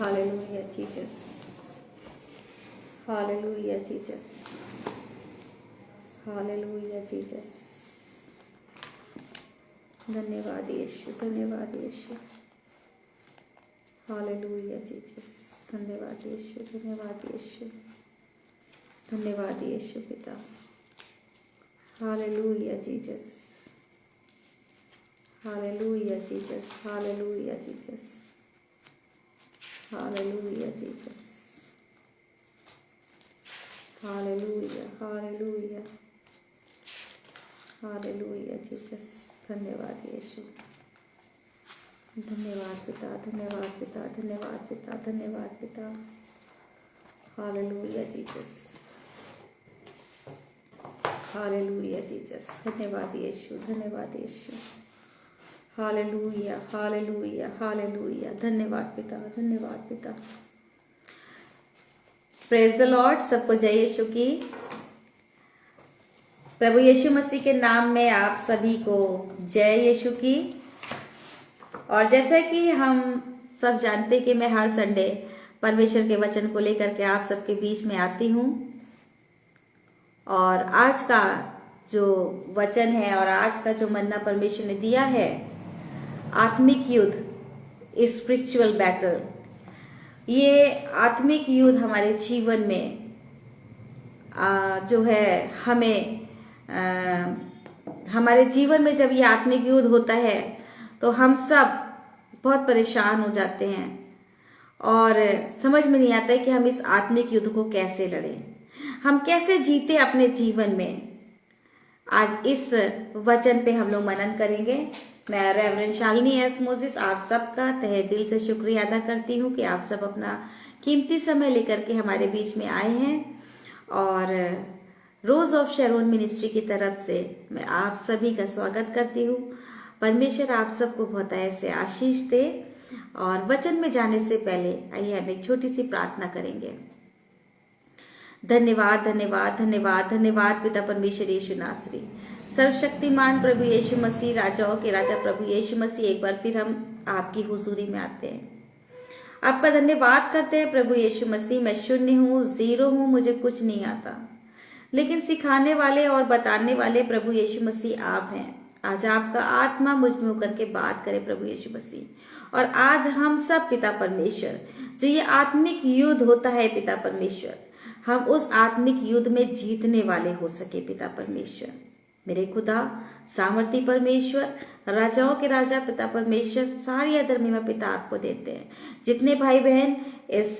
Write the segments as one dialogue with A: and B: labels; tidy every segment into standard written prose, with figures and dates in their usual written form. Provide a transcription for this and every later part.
A: Hallelujah, Jesus. Hallelujah, Jesus. Hallelujah, Jesus. धन्यवाद यीशु, धन्यवाद यीशु। Hallelujah Jesus, धन्यवाद यीशु, धन्यवाद यीशु, धन्यवाद यीशु पिता। Hallelujah Jesus, hallelujah Jesus, hallelujah Jesus, hallelujah Jesus, hallelujah, hallelujah, hallelujah Jesus. धन्यवाद यीशु, धन्यवाद पिता, धन्यवाद पिता, धन्यवाद पिता, धन्यवाद पिता। Hallelujah Jesus, hallelujah Jesus. धन्यवाद यीशु, धन्यवाद यीशु। Hallelujah, hallelujah, hallelujah. धन्यवाद पिता, धन्यवाद पिता। Praise the Lord. सबको जय यीशु की। प्रभु यीशु मसीह के नाम में आप सभी को जय यीशु की। और जैसे कि हम सब जानते कि मैं हर संडे परमेश्वर के वचन को लेकर के आप सबके बीच में आती हूँ। और आज का जो वचन है और आज का जो मन्ना परमेश्वर ने दिया है, आत्मिक युद्ध, स्पिरिचुअल बैटल। ये आत्मिक युद्ध हमारे जीवन में जो है हमें हमारे जीवन में जब ये आत्मिक युद्ध होता है तो हम सब बहुत परेशान हो जाते हैं और समझ में नहीं आता है कि हम इस आत्मिक युद्ध को कैसे लड़ें, हम कैसे जीते अपने जीवन में। आज इस वचन पे हम लोग मनन करेंगे। मैं रेवरेंड शालिनी एस मोसेस आप सबका तहे दिल से शुक्रिया अदा करती हूँ कि आप सब अपना कीमती समय लेकर के हमारे बीच में आए हैं। और रोज ऑफ शैरोन मिनिस्ट्री की तरफ से मैं आप सभी का स्वागत करती हूँ। परमेश्वर आप सबको बहुत ऐसे आशीष दे। और वचन में जाने से पहले आइए हम एक छोटी सी प्रार्थना करेंगे। धन्यवाद, धन्यवाद, धन्यवाद, धन्यवाद पिता परमेश्वर यीशु नासरी, सर्वशक्तिमान प्रभु यीशु मसीह, राजाओं के राजा प्रभु यीशु मसीह। एक बार फिर हम आपकी हुजूरी में आते हैं, आपका धन्यवाद करते हैं प्रभु यीशु मसीह। मैं शून्य हूँ, जीरो हूँ, मुझे कुछ नहीं आता, लेकिन सिखाने वाले और बताने वाले प्रभु यीशु मसीह आप हैं। आज आपका आत्मा मुझ में होकर के बात करे प्रभु यीशु मसीह। और आज हम सब पिता परमेश्वर, जो ये आत्मिक युद्ध होता है पिता परमेश्वर, हम उस आत्मिक युद्ध में जीतने वाले हो सके पिता परमेश्वर। मेरे खुदा सामर्थी परमेश्वर, राजाओं के राजा पिता परमेश्वर, सारी आदर महिमा पिता आपको देते हैं। जितने भाई बहन इस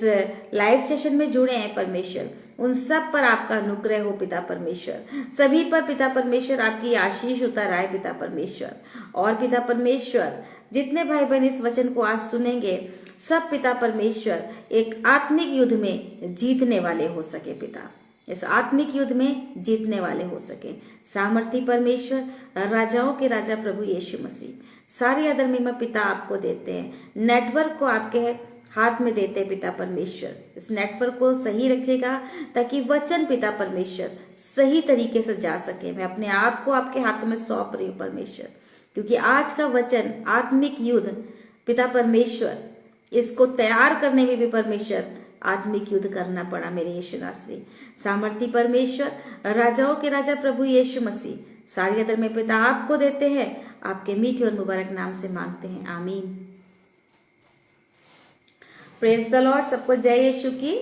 A: लाइव सेशन में जुड़े हैं परमेश्वर, उन सब पर आपका अनुग्रह हो पिता परमेश्वर। सभी पर पिता परमेश्वर आपकी आशीष उतर आए पिता परमेश्वर। और पिता परमेश्वर जितने भाई बहन इस वचन को आज सुनेंगे, सब पिता परमेश्वर एक आत्मिक युद्ध में जीतने वाले हो सके पिता, इस आत्मिक युद्ध में जीतने वाले हो सके। सामर्थी परमेश्वर, राजाओं के राजा प्रभु यीशु मसीह, सारी आदर महिमा पिता आपको देते हैं। नेटवर्क को आपके हाथ में देते हैं पिता परमेश्वर। इस नेटवर्क को सही रखिएगा ताकि वचन पिता परमेश्वर सही तरीके से जा सके। मैं अपने आप को आपके हाथों में सौंप रही हूँ परमेश्वर, क्योंकि आज का वचन आत्मिक युद्ध पिता परमेश्वर, इसको तैयार करने में भी परमेश्वर आत्मिक युद्ध करना पड़ा मेरे यीशु नासरी। सामर्थी परमेश्वर, राजाओं के राजा प्रभु यीशु मसीह, सारी आदर में पिता आपको देते हैं। आपके मीठे और मुबारक नाम से मांगते हैं, आमीन। Praise the Lord. सबको जय यीशु की।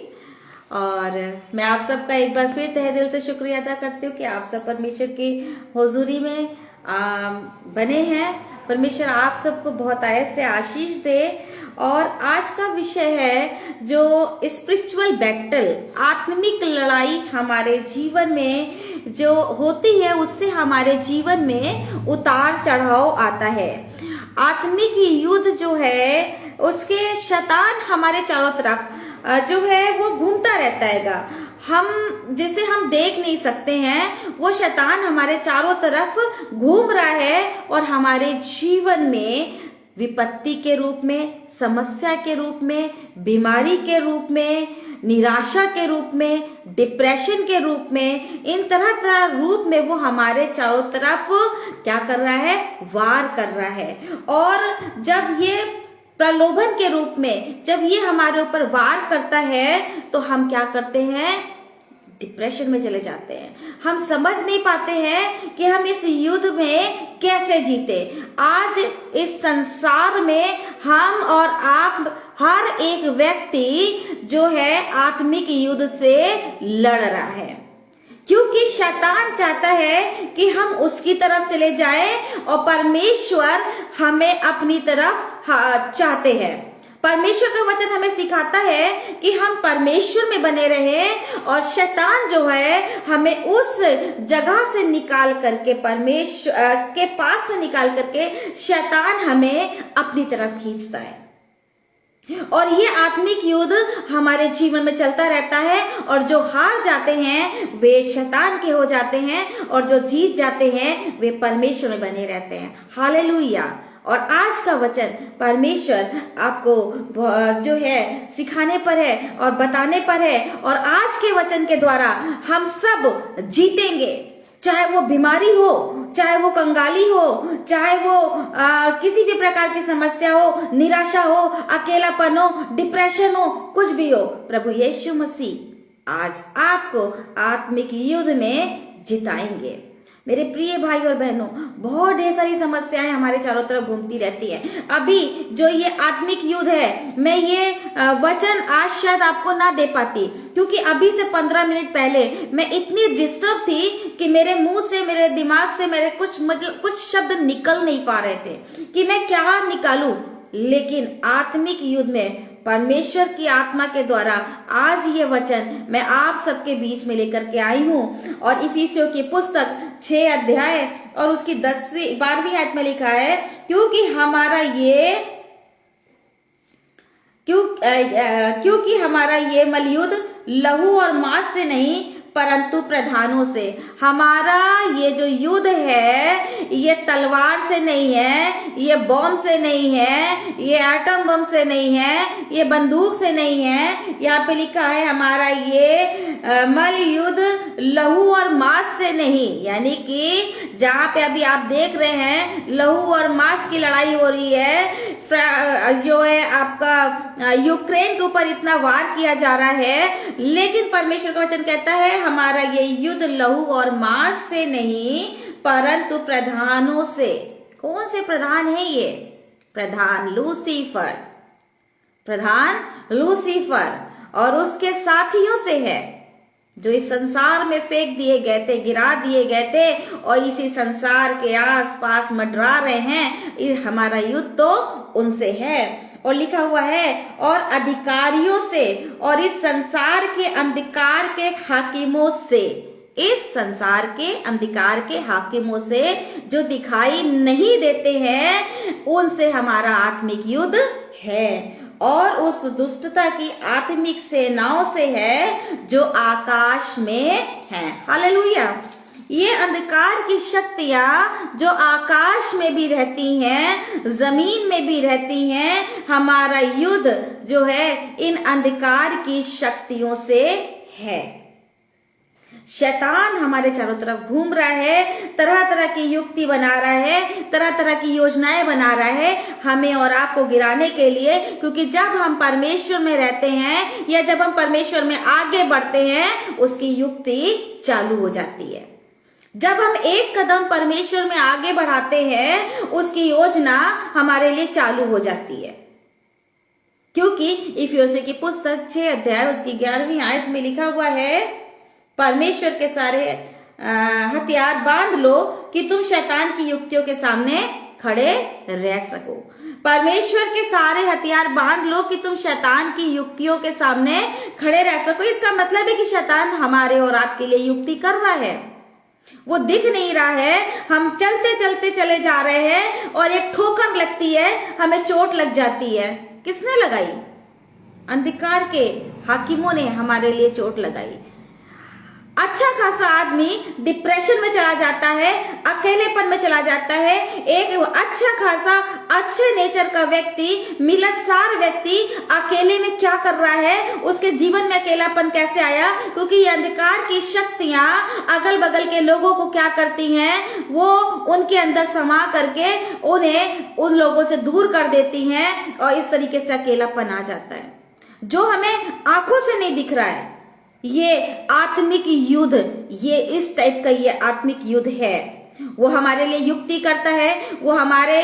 A: और मैं आप सबका एक बार फिर तहे दिल से शुक्रिया अदा करती हूँ कि आप सब परमेश्वर की हुजूरी में बने हैं। परमेश्वर आप सबको बहुत ऐसे आशीष दे। और आज का विषय है जो स्पिरिचुअल बैटल, आत्मिक लड़ाई हमारे जीवन में जो होती है, उससे हमारे जीवन में उतार चढ़ाव आता है। आत्मिक युद्ध जो है उसके शैतान हमारे चारों तरफ जो है वो घूमता रहता हैगा। हम जिसे हम देख नहीं सकते हैं, वो शैतान हमारे चारों तरफ घूम रहा है और हमारे जीवन में विपत्ति के रूप में, समस्या के रूप में, बीमारी के रूप में, निराशा के रूप में, डिप्रेशन के रूप में, इन तरह तरह रूप में वो हमारे चारों तरफ क्या कर रहा है, वार कर रहा है। और जब ये प्रलोभन के रूप में जब ये हमारे ऊपर वार करता है तो हम क्या करते हैं, डिप्रेशन में चले जाते हैं। हम समझ नहीं पाते हैं कि हम इस युद्ध में कैसे जीते। आज इस संसार में हम और आप हर एक व्यक्ति जो है आत्मिक युद्ध से लड़ रहा है, क्योंकि शैतान चाहता है कि हम उसकी तरफ चले जाएं और परमेश्वर हमें अपनी तरफ चाहते हैं। परमेश्वर का वचन हमें सिखाता है कि हम परमेश्वर में बने रहें और शैतान जो है हमें उस जगह से निकाल करके, परमेश्वर के पास से निकाल करके शैतान हमें अपनी तरफ खींचता है। और ये आत्मिक युद्ध हमारे जीवन में चलता रहता है और जो हार जाते हैं वे शैतान के हो जाते हैं और जो जीत जाते हैं वे परमेश्वर में बने रहते हैं। हालेलुया। और आज का वचन परमेश्वर आपको जो है सिखाने पर है और बताने पर है, और आज के वचन के द्वारा हम सब जीतेंगे। चाहे वो बीमारी हो, चाहे वो कंगाली हो, चाहे वो किसी भी प्रकार की समस्या हो, निराशा हो, अकेलापन हो, डिप्रेशन हो, कुछ भी हो, प्रभु यीशु मसीह आज आपको आत्मिक युद्ध में जिताएंगे। मेरे प्रिय भाई और बहनों, बहुत ढेर सारी समस्याएं हमारे चारों तरफ घूमती रहती हैं। अभी जो ये आत्मिक युद्ध है, मैं ये वचन आज शायद आपको ना दे पाती, क्योंकि अभी से 15 मिनट पहले मैं इतनी डिस्टर्ब थी कि मेरे मुंह से, मेरे दिमाग से मेरे कुछ शब्द निकल नहीं पा रहे थे कि मैं क्या निकालूं। लेकिन आत्मिक युद्ध में परमेश्वर की आत्मा के द्वारा आज ये वचन मैं आप सबके बीच में लेकर के आई हूँ। और इफिसियों की पुस्तक 6 अध्याय और उसकी 12वीं आयत में लिखा है, क्योंकि हमारा ये मलयुद्ध लहू और मांस से नहीं परंतु प्रधानों से। हमारा ये जो युद्ध है ये तलवार से नहीं है, ये बम से नहीं है, ये एटम बम से नहीं है, ये बंदूक से नहीं है। यहाँ पे लिखा है हमारा ये मल युद्ध लहू और मांस से नहीं, यानी कि जहाँ पे अभी आप देख रहे हैं लहू और मांस की लड़ाई हो रही है, जो है आपका यूक्रेन के ऊपर इतना वार किया जा रहा है, लेकिन परमेश्वर का वचन कहता है हमारा ये युद्ध लहू और मांस से नहीं परंतु प्रधानों से। कौन से प्रधान है ये? प्रधान लूसीफर और उसके साथियों से है, जो इस संसार में फेंक दिए गए थे, गिरा दिए गए थे और इसी संसार के आसपास मंडरा रहे हैं। हमारा युद्ध तो उनसे है। और लिखा हुआ है और अधिकारियों से और इस संसार के अंधकार के हाकिमों से। इस संसार के अंधकार के हाकिमों से जो दिखाई नहीं देते हैं, उनसे हमारा आत्मिक युद्ध है। और उस दुष्टता की आत्मिक सेनाओं से है जो आकाश में है। हालेलुया। ये अंधकार की शक्तियां जो आकाश में भी रहती हैं, जमीन में भी रहती हैं, हमारा युद्ध जो है इन अंधकार की शक्तियों से है। शैतान हमारे चारों तरफ घूम रहा है, तरह तरह की युक्ति बना रहा है, तरह तरह की योजनाएं बना रहा है हमें और आपको गिराने के लिए। क्योंकि जब हम परमेश्वर में रहते हैं या जब हम परमेश्वर में आगे बढ़ते हैं, उसकी युक्ति चालू हो जाती है। जब हम एक कदम परमेश्वर में आगे बढ़ाते हैं, उसकी योजना हमारे लिए चालू हो जाती है। क्योंकि इफिसियों की पुस्तक 6 अध्याय उसकी 11वीं आयत में लिखा हुआ है, परमेश्वर के सारे हथियार बांध लो कि तुम शैतान की युक्तियों के सामने खड़े रह सको। परमेश्वर के सारे हथियार बांध लो कि तुम शैतान की युक्तियों के सामने खड़े रह सको। इसका मतलब है कि शैतान हमारे और आपके लिए युक्ति कर रहा है, वो दिख नहीं रहा है। हम चलते चलते चले जा रहे हैं और एक ठोकर लगती है, हमें चोट लग जाती है। किसने लगाई? अंधकार के हाकिमों ने हमारे लिए चोट लगाई। अच्छा खासा आदमी डिप्रेशन में चला जाता है, अकेलेपन में चला जाता है। एक अच्छा खासा अच्छे नेचर का व्यक्ति, मिलनसार व्यक्ति अकेले में क्या कर रहा है, उसके जीवन में अकेलापन कैसे आया? क्योंकि ये अंधकार की शक्तियां अगल बगल के लोगों को क्या करती हैं, वो उनके अंदर समा करके उन्हें उन लोगों से दूर कर देती हैं और इस तरीके से अकेलापन आ जाता है। जो हमें आंखों से नहीं दिख रहा है, ये आत्मिक युद्ध, ये इस टाइप का ये आत्मिक युद्ध है। वो हमारे लिए युक्ति करता है, वो हमारे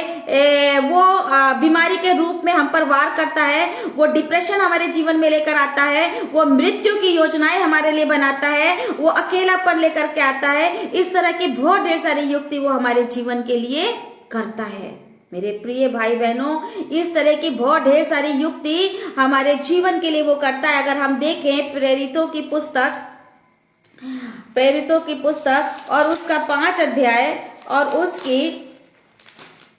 A: बीमारी के रूप में हम पर वार करता है, वो डिप्रेशन हमारे जीवन में लेकर आता है, वो मृत्यु की योजनाएं हमारे लिए बनाता है, वो अकेलापन लेकर के आता है। इस तरह की बहुत ढेर सारी युक्ति वो हमारे जीवन के लिए करता है। मेरे प्रिय भाई बहनों, इस तरह की बहुत ढेर सारी युक्ति हमारे जीवन के लिए वो करता है। अगर हम देखें प्रेरितों की पुस्तक और उसका 5 अध्याय और उसकी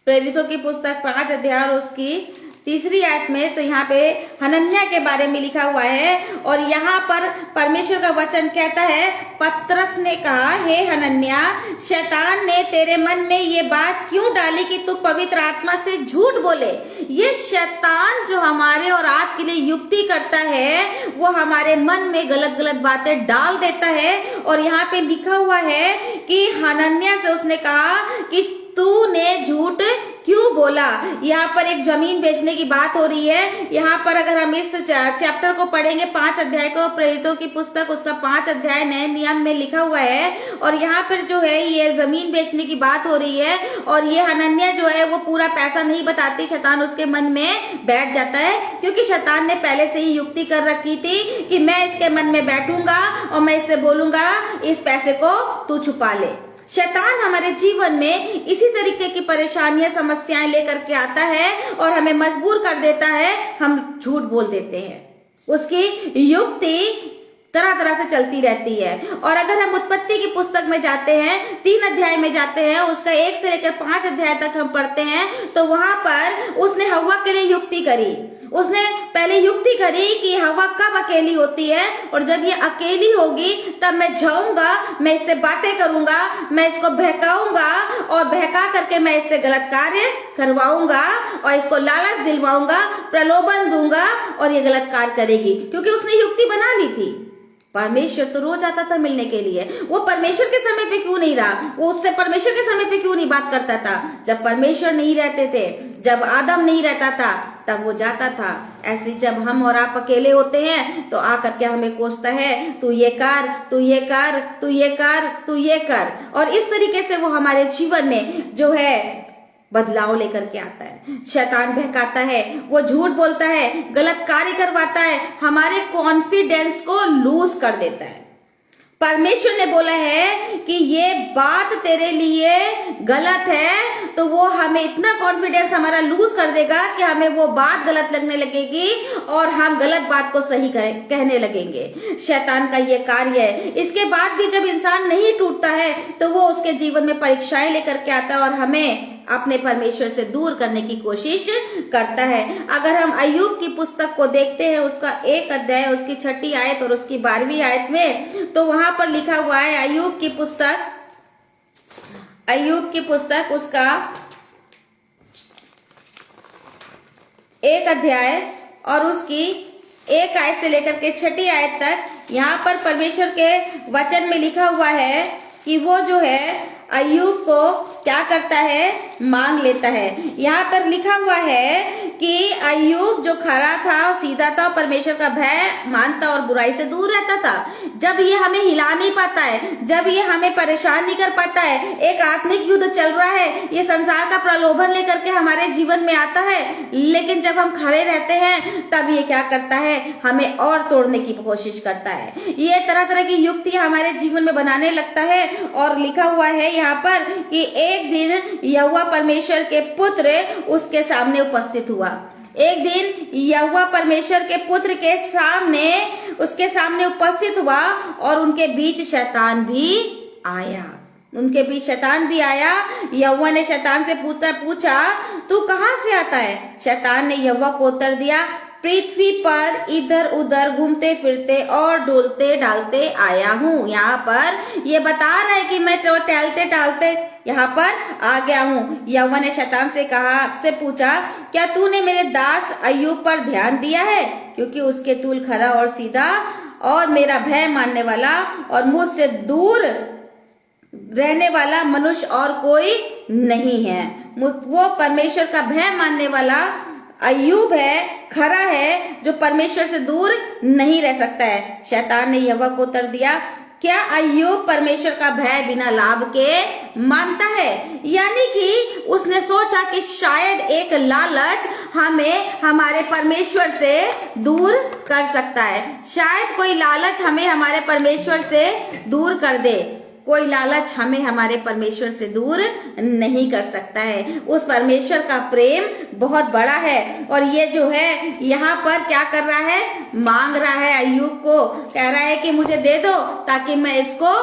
A: प्रेरितों की पुस्तक 5 अध्याय और उसकी 3 आयत में, तो यहाँ पे हनन्याह के बारे में लिखा हुआ है। और यहाँ पर परमेश्वर का वचन कहता है, पतरस ने कहा, हे हनन्याह, शैतान ने तेरे मन में ये बात क्यों डाली कि तू पवित्र आत्मा से झूठ बोले? ये शैतान जो हमारे और आपके लिए युक्ति करता है, वो हमारे मन में गलत गलत बातें डाल देता है। और यहाँ पे लिखा हुआ है कि हनन्याह से उसने कहा कि तूने झूठ क्यों बोला? यहाँ पर एक जमीन बेचने की बात हो रही है। यहाँ पर अगर हम इस चैप्टर को पढ़ेंगे, 5 अध्याय को, प्रेरितों की पुस्तक उसका 5 अध्याय नए नियम में लिखा हुआ है। और यहाँ पर जो है ये जमीन बेचने की बात हो रही है। और ये हनन्याह जो है वो पूरा पैसा नहीं बताती, शैतान उसके मन में बैठ जाता है, क्योंकि शैतान ने पहले से ही युक्ति कर रखी थी कि मैं इसके मन में बैठूंगा और मैं इससे बोलूंगा इस पैसे को तू छुपा ले। शैतान हमारे जीवन में इसी तरीके की परेशानियां, समस्याएं लेकर के आता है और हमें मजबूर कर देता है, हम झूठ बोल देते हैं। उसकी युक्ति तरह तरह से चलती रहती है। और अगर हम उत्पत्ति की पुस्तक में जाते हैं, 3 अध्याय में जाते हैं, उसका 1 से लेकर 5 अध्याय तक हम पढ़ते हैं, तो वहां पर उसने हव्वा के लिए युक्ति करी। उसने पहले युक्ति करी कि हव्वा कब अकेली होती है, और जब ये अकेली होगी तब मैं जाऊंगा, मैं इससे बातें करूंगा, मैं इसको बहकाऊंगा और बहका करके मैं इससे गलत कार्य करवाऊंगा और इसको लालच दिलवाऊंगा, प्रलोभन दूंगा और ये गलत कार्य करेगी, क्योंकि उसने युक्ति बना ली थी। परमेश्वर तो रोज आता था मिलने के लिए, वो परमेश्वर के समय पे क्यों नहीं रहा? वो उससे परमेश्वर के समय पे क्यों नहीं बात करता था? जब परमेश्वर नहीं रहते थे, जब आदम नहीं रहता था, तब वो जाता था। ऐसे जब हम और आप अकेले होते हैं तो आकर के हमें कोसता है, तू ये कर, तू ये कर, तू ये कर, तू ये कर। और इस तरीके से वो हमारे जीवन में जो है बदलाव लेकर के आता है। शैतान बहकाता है, वो झूठ बोलता है, गलत कार्य करवाता है, हमारे कॉन्फिडेंस को लूज कर देता है। परमेश्वर ने बोला है कि ये बात तेरे लिए गलत है, तो वो हमें इतना कॉन्फिडेंस हमारा लूज कर देगा कि हमें वो बात गलत लगने लगेगी और हम गलत बात को सही कहने लगेंगे। शैतान का ये कार्य है। इसके बाद भी जब इंसान नहीं टूटता है तो वो उसके जीवन में परीक्षाएं लेकर के आता है और हमें अपने परमेश्वर से दूर करने की कोशिश करता है। अगर हम अय्यूब की पुस्तक को देखते हैं, उसका 1 अध्याय, उसकी 6 आयत और उसकी 12वीं आयत में, तो वहां पर लिखा हुआ है, अय्यूब की पुस्तक उसका 1 अध्याय और उसकी 1 आयत से लेकर के 6 आयत तक, यहाँ पर परमेश्वर के वचन में लिखा हुआ है कि वो जो है अय्यूब को क्या करता है, मांग लेता है। यहाँ पर लिखा हुआ है कि अय्यूब जो खरा था, सीधा था, परमेश्वर का भय मानता और बुराई से दूर रहता था। जब ये हमें हिला नहीं पाता है, जब ये हमें परेशान नहीं कर पाता है, एक आत्मिक युद्ध चल रहा है, ये संसार का प्रलोभन लेकर के हमारे जीवन में आता है, लेकिन जब हम खड़े रहते हैं तब ये क्या करता है, हमें और तोड़ने की कोशिश करता है। ये तरह तरह की युक्तियां हमारे जीवन में बनाने लगता है। और लिखा हुआ है यहाँ पर कि एक दिन यहोवा परमेश्वर के पुत्र उसके सामने उपस्थित हुआ। एक दिन यहोवा परमेश्वर के पुत्र के सामने उसके सामने उपस्थित हुआ और उनके बीच शैतान भी आया। यहोवा ने शैतान से पूछा, तू कहाँ से आता है? शैतान ने यहोवा को उत्तर दिया, पृथ्वी पर इधर उधर घूमते फिरते और डोलते डालते आया हूँ। यहाँ पर ये बता रहा है कि मैं तो टहलते टहलते यहाँ पर आ गया हूँ। यहोवा ने शैतान से कहा, से पूछा, क्या तूने मेरे दास अय्यूब पर ध्यान दिया है? क्योंकि उसके तूल खरा और सीधा और मेरा भय मानने वाला और मुझसे दूर रहने वाला मनुष्य और कोई नहीं है। वो परमेश्वर का भय मानने वाला अय्यूब है, खरा है, जो परमेश्वर से दूर नहीं रह सकता है। शैतान ने यहोवा को उत्तर दिया, क्या अय्यूब परमेश्वर का भय बिना लाभ के मानता है? यानी कि उसने सोचा कि शायद एक लालच हमें हमारे परमेश्वर से दूर कर सकता है। शायद कोई लालच हमें हमारे परमेश्वर से दूर कर दे। कोई लालच हमें हमारे परमेश्वर से दूर नहीं कर सकता है। उस परमेश्वर का प्रेम बहुत बड़ा है। और ये जो है यहाँ पर क्या कर रहा है? मांग रहा है अय्यूब को, कह रहा है कि मुझे दे दो ताकि मैं इसको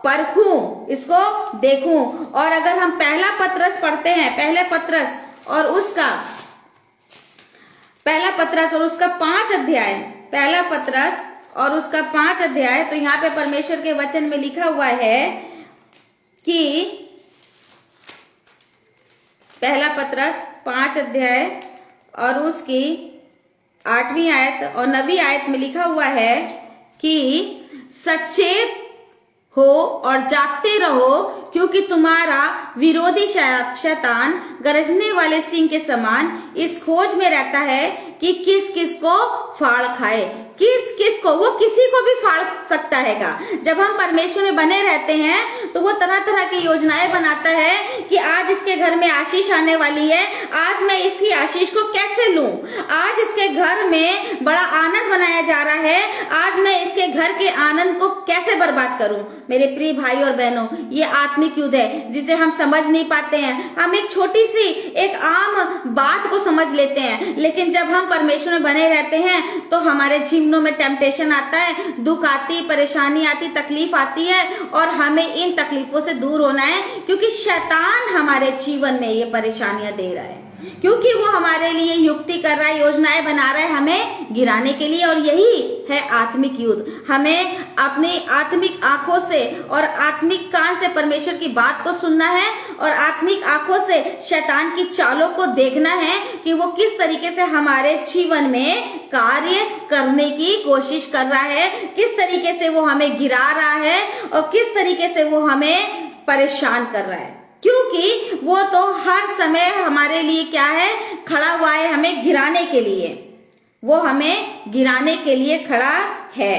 A: परखूं, इसको देखूं। और अगर हम पहला पत्रस पढ़ते हैं, पहला पत्रस और उसका 5 अध्याय, पहला पत्रस और उसका 5 अध्याय, तो यहाँ पे परमेश्वर के वचन में लिखा हुआ है कि पहला पत्रस 5 अध्याय और उसकी 8वीं आयत और 9वीं आयत में लिखा हुआ है कि सचेत हो और जागते रहो, क्योंकि तुम्हारा विरोधी शैतान गरजने वाले सिंह के समान इस खोज में रहता है कि किस किस को फाड़ खाए। किस किस को? वो किसी को भी फाड़ सकता हैगा। जब हम परमेश्वर में बने रहते हैं तो वो तरह तरह की योजनाएं बनाता है कि आज इसके घर में आशीष आने वाली है, आज मैं इसकी आशीष को कैसे लूं, आज इसके घर में बड़ा आनंद मनाया जा रहा है, आज मैं इसके घर के आनंद को कैसे बर्बाद करूं। मेरे प्रिय भाई और बहनों, ये आत्मिक युद्ध है जिसे हम समझ नहीं पाते हैं। हम एक छोटी सी एक आम बात को समझ लेते हैं, लेकिन जब हम परमेश्वर में बने रहते हैं तो हमारे जीवनों में टेम्पटेशन आता है, दुख आती, परेशानी आती, तकलीफ आती है, और हमें इन तकलीफों से दूर होना है, क्योंकि शैतान हमारे जीवन में ये परेशानियां दे रहा है, क्योंकि वो हमारे लिए युक्ति कर रहा है, योजनाएं बना रहा है हमें गिराने के लिए। और यही है आत्मिक युद्ध। हमें अपनी आत्मिक आंखों से और आत्मिक कान से परमेश्वर की बात को सुनना है और आत्मिक आंखों से शैतान की चालों को देखना है कि वो किस तरीके से हमारे जीवन में कार्य करने की कोशिश कर रहा है, किस तरीके से वो हमें गिरा रहा है और किस तरीके से वो हमें परेशान कर रहा है। क्योंकि वो तो हर समय हमारे लिए क्या है? खड़ा हुआ है हमें गिराने के लिए। वो हमें गिराने के लिए खड़ा है।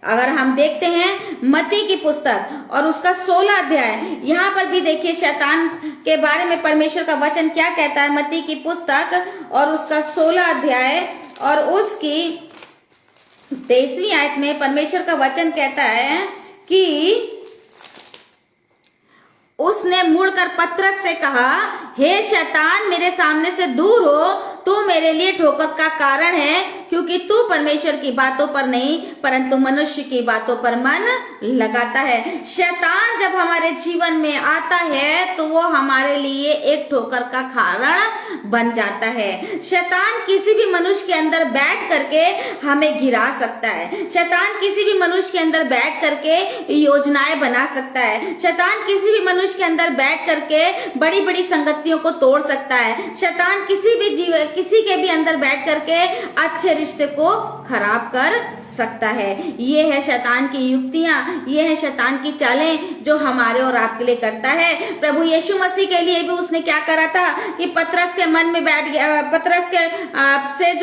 A: अगर हम देखते हैं मत्ती की पुस्तक और उसका 16 अध्याय, यहाँ पर भी देखिए शैतान के बारे में परमेश्वर का वचन क्या कहता है। मत्ती की पुस्तक और उसका 16 अध्याय और उसकी 23वीं आयत में परमेश्वर का वचन कहता है कि उसने मुड़कर पतरस से कहा, हे शैतान, मेरे सामने से दूर हो, तू मेरे लिए ठोकर का कारण है, क्योंकि तू परमेश्वर की बातों पर नहीं परंतु मनुष्य की बातों पर मन लगाता है। शैतान जब हमारे जीवन में आता है तो वो हमारे लिए एक ठोकर का कारण बन जाता है। शैतान किसी भी मनुष्य के अंदर बैठ करके हमें गिरा सकता है। शैतान किसी भी मनुष्य के अंदर बैठ करके योजनाएं बना सकता है। शैतान किसी भी मनुष्य के अंदर बैठ करके बड़ी बड़ी संगतियों को तोड़ सकता है। शैतान किसी के भी अंदर बैठ करके अच्छे रिश्ते को खराब कर सकता है। ये है शैतान की युक्तियां, ये है शैतान की चालें जो हमारे और आपके लिए करता है। प्रभु यीशु मसीह के लिए भी उसने क्या करा था कि पतरस के मन में बैठ गया, पतरस के से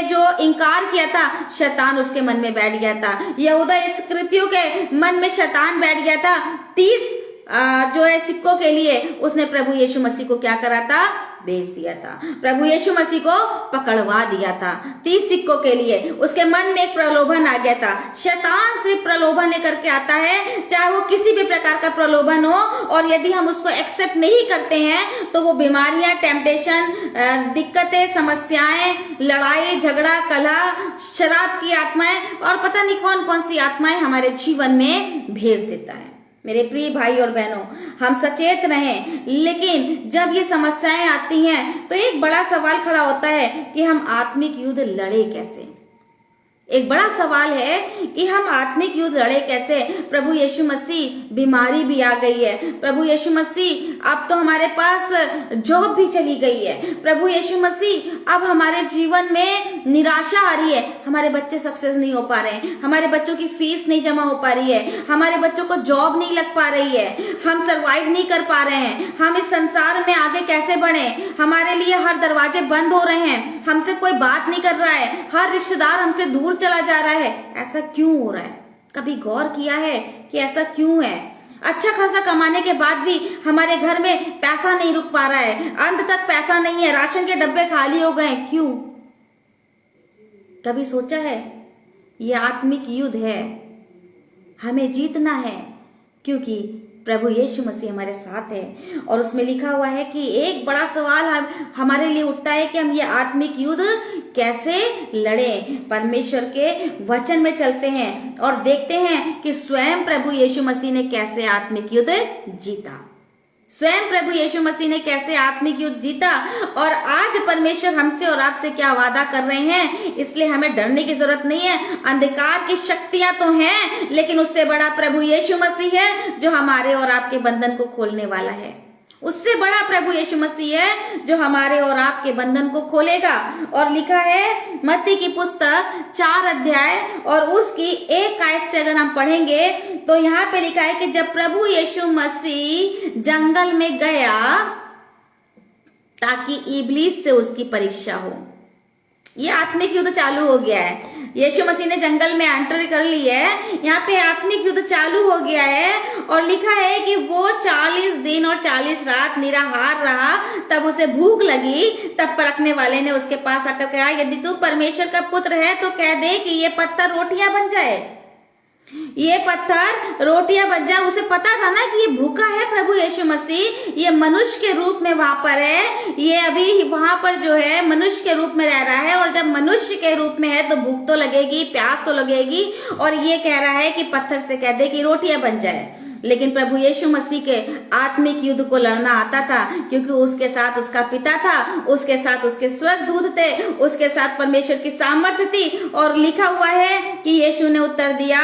A: जो इनकार किया था, शैतान उसके मन में बैठ गया था। यहूदा इस्करियोती के मन में शैतान बैठ गया था। 30 जो है सिक्कों के लिए उसने प्रभु यीशु मसीह को क्या करा था? भेज दिया था। प्रभु यीशु मसीह को पकड़वा दिया था। 30 सिक्कों के लिए उसके मन में एक प्रलोभन आ गया था। शैतान सिर्फ प्रलोभन लेकर के आता है, चाहे वो किसी भी प्रकार का प्रलोभन हो, और यदि हम उसको एक्सेप्ट नहीं करते हैं तो वो बीमारियां, टेम्पटेशन, दिक्कतें, समस्याएं, लड़ाई झगड़ा, कलह, शराब की आत्माएं और पता नहीं कौन कौन सी आत्माएं हमारे जीवन में भेज देता है। मेरे प्रिय भाई और बहनों, हम सचेत रहें, लेकिन जब ये समस्याएं आती हैं तो एक बड़ा सवाल खड़ा होता है कि हम आत्मिक युद्ध लड़े कैसे। एक बड़ा सवाल है कि हम आत्मिक युद्ध लड़े कैसे। प्रभु यीशु मसीह, बीमारी भी आ गई है, प्रभु यीशु मसीह अब तो हमारे पास जॉब भी चली गई है, प्रभु यीशु मसीह अब हमारे जीवन में निराशा आ रही है, हमारे बच्चे सक्सेस नहीं हो पा रहे हैं, हमारे बच्चों की फीस नहीं जमा हो पा रही है, हमारे बच्चों को जॉब नहीं लग पा रही है, हम सरवाइव नहीं कर पा रहे हैं, हम इस संसार में आगे कैसे बढ़े, हमारे लिए हर दरवाजे बंद हो रहे हैं, हमसे कोई बात नहीं कर रहा है, हर रिश्तेदार हमसे दूर चला जा रहा है। ऐसा क्यों हो रहा है? कभी गौर किया है कि ऐसा क्यों है? अच्छा खासा कमाने के बाद भी हमारे घर में पैसा नहीं रुक पा रहा है, अंत तक पैसा नहीं है, राशन के डब्बे खाली हो गए, क्यों? कभी सोचा है? ये आत्मिक युद्ध है, हमें जीतना है, क्योंकि प्रभु यीशु मसीह हमारे साथ है। और उसमें लिखा हुआ है कि एक बड़ा सवाल हमारे लिए उठता है कि हम ये आत्मिक युद्ध कैसे लड़ें। परमेश्वर के वचन में चलते हैं और देखते हैं कि स्वयं प्रभु यीशु मसीह ने कैसे आत्मिक युद्ध जीता, स्वयं प्रभु यीशु मसीह ने कैसे आत्मिक युद्ध जीता। और आज परमेश्वर हमसे और आपसे क्या वादा कर रहे हैं, इसलिए हमें डरने की जरूरत नहीं है। अंधकार की शक्तियां तो हैं, लेकिन उससे बड़ा प्रभु यीशु मसीह है जो हमारे और आपके बंधन को खोलने वाला है। उससे बड़ा प्रभु यीशु मसीह है जो हमारे और आपके बंधन को खोलेगा। और लिखा है मत्ती की पुस्तक 4 अध्याय और उसकी 1 आयत से अगर हम पढ़ेंगे तो यहाँ पे लिखा है कि जब प्रभु यीशु मसीह जंगल में गया ताकि इब्लीस से उसकी परीक्षा हो। ये आत्मिक युद्ध चालू हो गया है। यीशु मसीह ने जंगल में एंट्री कर ली है, यहाँ पे आत्मिक युद्ध चालू हो गया है। और लिखा है कि वो 40 दिन और 40 रात निराहार रहा, तब उसे भूख लगी। तब परखने वाले ने उसके पास आकर कहा, यदि तू परमेश्वर का पुत्र है तो कह दे कि ये पत्थर रोटियां बन जाए, ये पत्थर रोटियां बन जाए। उसे पता था ना कि ये भूखा है प्रभु यीशु मसीह, ये मनुष्य के रूप में वहां पर है, ये अभी वहां पर जो है मनुष्य के रूप में रह रहा है। और जब मनुष्य के रूप में है तो भूख तो लगेगी, प्यास तो लगेगी। और ये कह रहा है कि पत्थर से कह दे कि रोटियां बन जाए। लेकिन प्रभु यीशु मसीह के आत्मिक युद्ध को लड़ना आता था, क्योंकि उसके साथ उसका पिता था, उसके साथ उसके स्वर्गदूत थे, उसके साथ परमेश्वर की सामर्थ्य थी। और लिखा हुआ है कि यीशु ने उत्तर दिया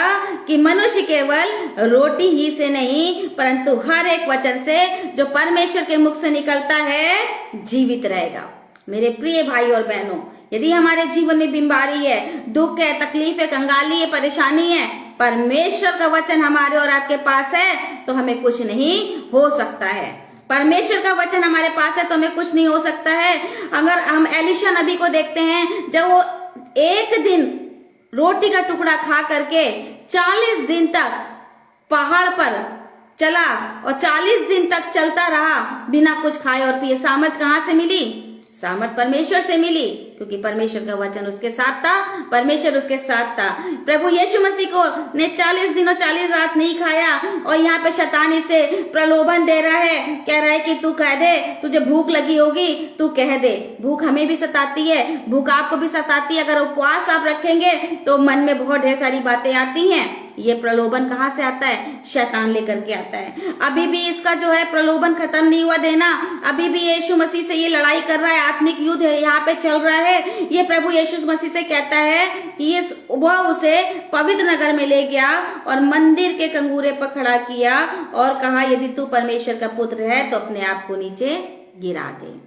A: कि मनुष्य केवल रोटी ही से नहीं परंतु हर एक वचन से जो परमेश्वर के मुख से निकलता है जीवित रहेगा। मेरे प्रिय भाई और बहनों, यदि हमारे जीवन में बीमारी है, दुख है, तकलीफ है, कंगाली है, परेशानी है, परमेश्वर का वचन हमारे और आपके पास है तो हमें कुछ नहीं हो सकता है। परमेश्वर का वचन हमारे पास है तो हमें कुछ नहीं हो सकता है। अगर हम एलिशा नबी को देखते हैं, जब वो एक दिन रोटी का टुकड़ा खा करके 40 दिन तक पहाड़ पर चला और 40 दिन तक चलता रहा बिना कुछ खाए और पिए। सामर्थ कहाँ से मिली? सामर्थ परमेश्वर से मिली, क्योंकि परमेश्वर का वचन उसके साथ था, परमेश्वर उसके साथ था। प्रभु यीशु मसीह को ने 40 दिन और 40 रात नहीं खाया और यहाँ पे शैतान इसे प्रलोभन दे रहा है, कह रहा है कि तू कह दे, तुझे भूख लगी होगी, तू कह दे। भूख हमें भी सताती है, भूख आपको भी सताती है। अगर उपवास आप रखेंगे तो मन में बहुत ढेर सारी बातें आती हैं। ये प्रलोभन कहाँ से आता है? शैतान लेकर के आता है। अभी भी इसका जो है प्रलोभन खत्म नहीं हुआ देना, अभी भी यीशु मसीह से ये लड़ाई कर रहा है, आत्मिक युद्ध है यहाँ पे चल रहा है। ये प्रभु यीशु मसीह से कहता है कि वह उसे पवित्र नगर में ले गया और मंदिर के कंगूरे पर खड़ा किया और कहा, यदि तू परमेश्वर का पुत्र है तो अपने आप को नीचे गिरा दे।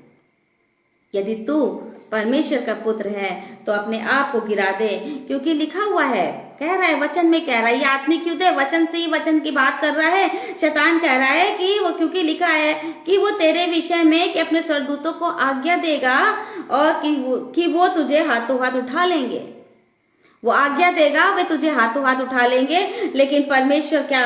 A: यदि तू परमेश्वर का पुत्र है तो अपने आप को गिरा दे, क्योंकि लिखा हुआ है, कह रहा है, वचन में कह रहा है। ये आत्मिक युद्ध है, वचन से ही वचन की बात कर रहा है। शैतान कह रहा है कि वो, क्योंकि लिखा है कि वो तेरे विषय में कि अपने स्वर्गदूतों को आज्ञा देगा और कि वो तुझे हाथों हाथ उठा लेंगे। वो आज्ञा देगा, वे तुझे हाथों हाथ उठा लेंगे। लेकिन परमेश्वर क्या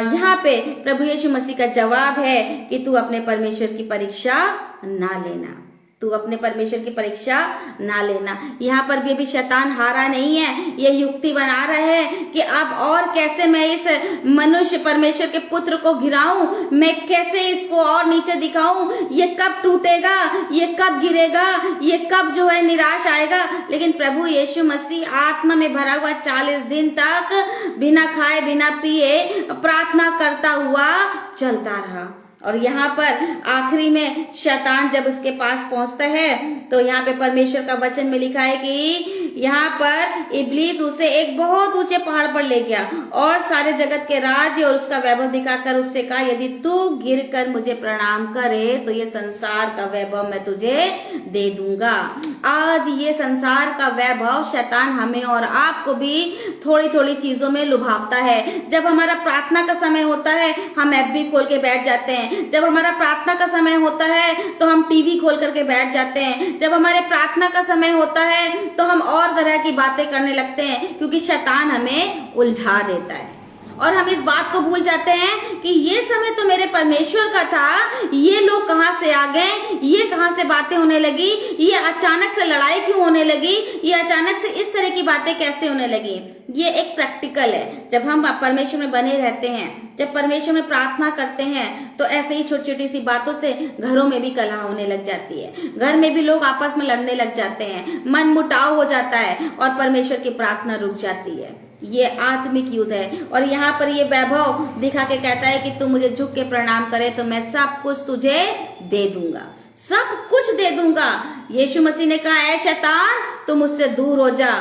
A: यहाँ पे प्रभु यीशु मसीह का जवाब है कि तू अपने परमेश्वर की परीक्षा ना लेना। तू अपने परमेश्वर की परीक्षा ना लेना। यहाँ पर भी अभी शैतान हारा नहीं है, ये युक्ति बना रहे हैं कि अब और कैसे मैं इस मनुष्य परमेश्वर के पुत्र को गिराऊं, मैं कैसे इसको और नीचे दिखाऊं, ये कब टूटेगा, ये कब गिरेगा, ये कब जो है निराश आएगा। लेकिन प्रभु यीशु मसीह आत्मा में भरा हुआ 40 दिन तक बिना खाए बिना पिए प्रार्थना करता हुआ चलता रहा। और यहाँ पर आखिरी में शैतान जब उसके पास पहुंचता है तो यहाँ पे परमेश्वर का वचन में लिखा है कि यहाँ पर इब्लीस उसे एक बहुत ऊंचे पहाड़ पर ले गया और सारे जगत के राज्य और उसका वैभव दिखाकर उससे कहा, यदि तू गिरकर मुझे प्रणाम करे तो ये संसार का वैभव मैं तुझे दे दूंगा। आज ये संसार का वैभव शैतान हमें और आपको भी थोड़ी थोड़ी चीजों में लुभावता है। जब हमारा प्रार्थना का समय होता है हम FB खोल के बैठ जाते हैं, जब हमारा प्रार्थना का समय होता है तो हम टीवी खोल करके बैठ जाते हैं, जब हमारे प्रार्थना का समय होता है तो हम और तरह की बातें करने लगते हैं, क्योंकि शैतान हमें उलझा देता है और हम इस बात को भूल जाते हैं कि ये समय तो मेरे परमेश्वर का था, ये लोग कहाँ से आ गए, ये कहाँ से बातें होने लगी, ये अचानक से लड़ाई क्यों होने लगी, ये अचानक से इस तरह की बातें कैसे होने लगी। ये एक प्रैक्टिकल है। जब हम परमेश्वर में बने रहते हैं, जब परमेश्वर में प्रार्थना करते हैं तो ऐसे ही छोटी छोटी सी बातों से घरों में भी कलह होने लग जाती है, घर में भी लोग आपस में लड़ने लग जाते हैं, मन मुटाव हो जाता है और परमेश्वर की प्रार्थना रुक जाती है। ये आत्मिक युद्ध है। और यहाँ पर ये वैभव दिखा के कहता है कि तू मुझे झुक के प्रणाम करे तो मैं सब कुछ तुझे दे दूंगा, सब कुछ दे दूंगा। यीशु मसीह ने कहा, ऐ शैतान तू मुझसे दूर हो जा,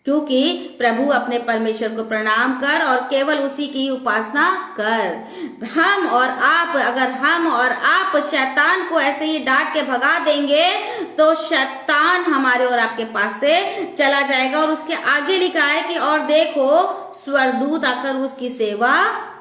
A: क्योंकि प्रभु अपने परमेश्वर को प्रणाम कर और केवल उसी की उपासना कर। हम और आप, अगर हम और आप शैतान को ऐसे ही डांट के भगा देंगे तो शैतान हमारे और आपके पास से चला जाएगा। और उसके आगे लिखा है कि और देखो स्वर्गदूत आकर उसकी सेवा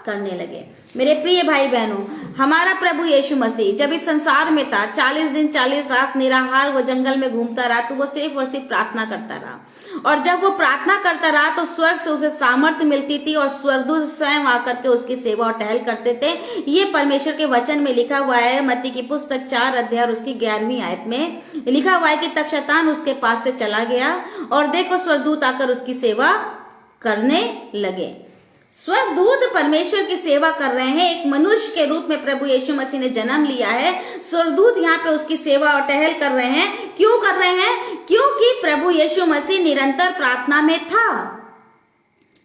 A: करने लगे। मेरे प्रिय भाई बहनों, हमारा प्रभु यीशु मसीह जब इस संसार में था, 40 दिन 40 रात निराहार वो जंगल में घूमता रहा, तो वो सिर्फ और सिर्फ प्रार्थना करता रहा। और जब वो प्रार्थना करता रहा तो स्वर्ग से उसे सामर्थ्य मिलती थी और स्वर्गदूत स्वयं आकर के उसकी सेवा और टहल करते थे। ये परमेश्वर के वचन में लिखा हुआ है। मत्ती की पुस्तक 4 अध्याय और उसकी 11वीं आयत में लिखा हुआ है कि तब शैतान उसके पास से चला गया और देखो स्वर्गदूत आकर उसकी सेवा करने लगे। स्वर्गदूत परमेश्वर की सेवा कर रहे हैं। एक मनुष्य के रूप में प्रभु यीशु मसीह ने जन्म लिया है। स्वर्गदूत यहाँ पे उसकी सेवा और टहल कर रहे हैं। क्यों कर रहे हैं? क्योंकि प्रभु यीशु मसीह निरंतर प्रार्थना में था।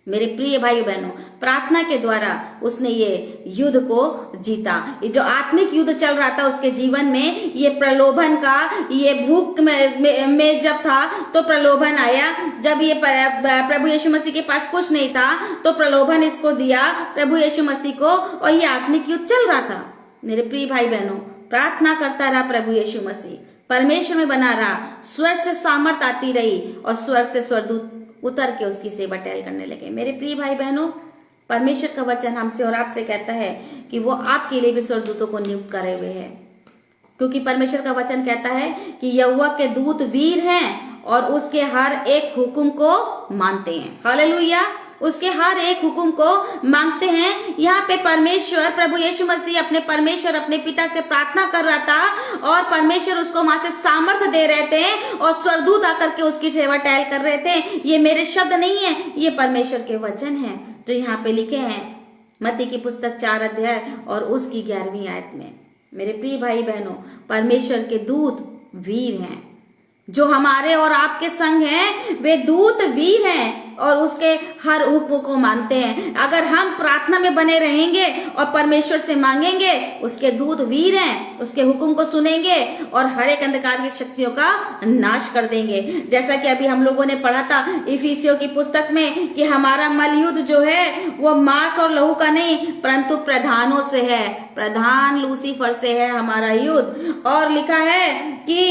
A: मेरे प्रिय भाई बहनों, प्रार्थना के द्वारा उसने ये युद्ध को जीता। ये जो आत्मिक युद्ध चल रहा था उसके जीवन में, ये प्रलोभन का, ये भूख में जब था तो प्रलोभन आया। जब ये प्रभु यीशु मसीह के पास कुछ नहीं था तो प्रलोभन इसको दिया प्रभु यीशु मसीह को, और ये आत्मिक युद्ध चल रहा था। मेरे प्रिय भाई बहनों, प्रार्थना करता रहा प्रभु यीशु मसीह, परमेश्वर में बना रहा, स्वर्ग से सामर्थ आती रही और स्वर्ग से स्वर्गदूत उतर के उसकी सेवा टहल करने लगे। मेरे प्रिय भाई बहनों, परमेश्वर का वचन हमसे और आपसे कहता है कि वो आपके लिए भी स्वर्गदूतों को नियुक्त करे हुए हैं, क्योंकि परमेश्वर का वचन कहता है कि यहोवा के दूत वीर हैं और उसके हर एक हुक्म को मानते हैं। हालेलुया, उसके हर एक हुक्म को मांगते हैं। यहाँ पे परमेश्वर, प्रभु यीशु मसीह अपने परमेश्वर, अपने पिता से प्रार्थना कर रहा था और परमेश्वर उसको वहां से सामर्थ्य दे रहे थे और स्वर्गदूत आकर के उसकी सेवा टहल कर रहे थे। ये मेरे शब्द नहीं है, ये परमेश्वर के वचन हैं जो यहाँ पे लिखे हैं मत्ती की पुस्तक 4 अध्याय और उसकी 11वीं आयत में। मेरे प्रिय भाई बहनों, परमेश्वर के दूत वीर हैं। जो हमारे और आपके संग हैं वे दूत वीर हैं और उसके हर हुक्म को मानते हैं। अगर हम प्रार्थना में बने रहेंगे और परमेश्वर से मांगेंगे, उसके दूत वीर हैं, उसके हुक्म को सुनेंगे और हर एक अंधकार की शक्तियों का नाश कर देंगे। जैसा कि अभी हम लोगों ने पढ़ा था इफिसियों की पुस्तक में कि हमारा मल युद्ध जो है वो मांस और लहू का नहीं परंतु प्रधानों से है, प्रधान लूसीफर से है हमारा युद्ध। और लिखा है कि